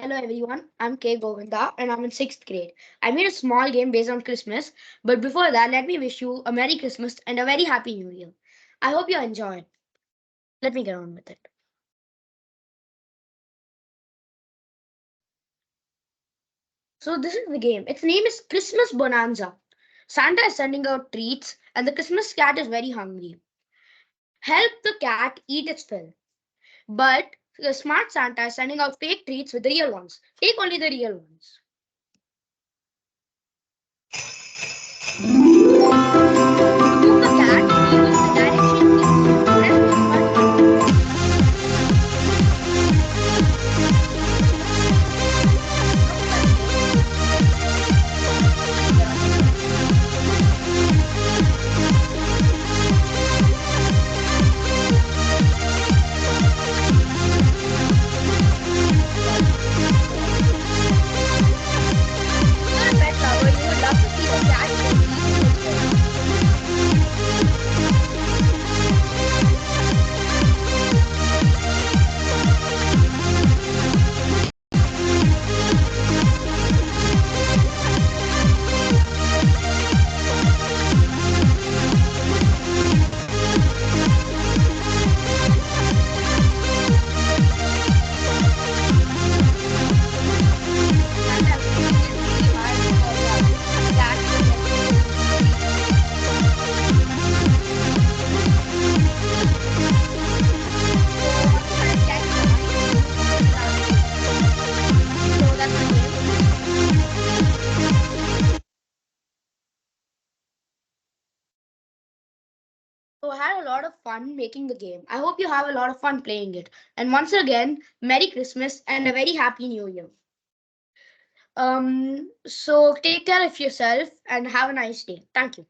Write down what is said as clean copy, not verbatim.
Hello everyone, I'm Govinda and I'm in 6th grade. I made a small game based on Christmas, but before that, let me wish you a Merry Christmas and a very Happy New Year. I hope you enjoy it. Let me get on with it. So, this is the game. Its name is Christmas Bonanza. Santa is sending out treats, and the Christmas cat is very hungry. Help the cat eat its fill. But the smart Santa is sending out fake treats with the real ones. Take only the real ones. To move the cat, use the direction keys. Press this button. Now press hold. Let me get on with it. If you're a pet lover, you would love to see the cat eating its fill. Santa is making it really hard because the cat will get the treats. So once the cat is done, you move on to the last stage. So that's the game. So I had a lot of fun making the game. I hope you have a lot of fun playing it. And once again, Merry Christmas and a very Happy New Year. So take care of yourself and have a nice day. Thank you.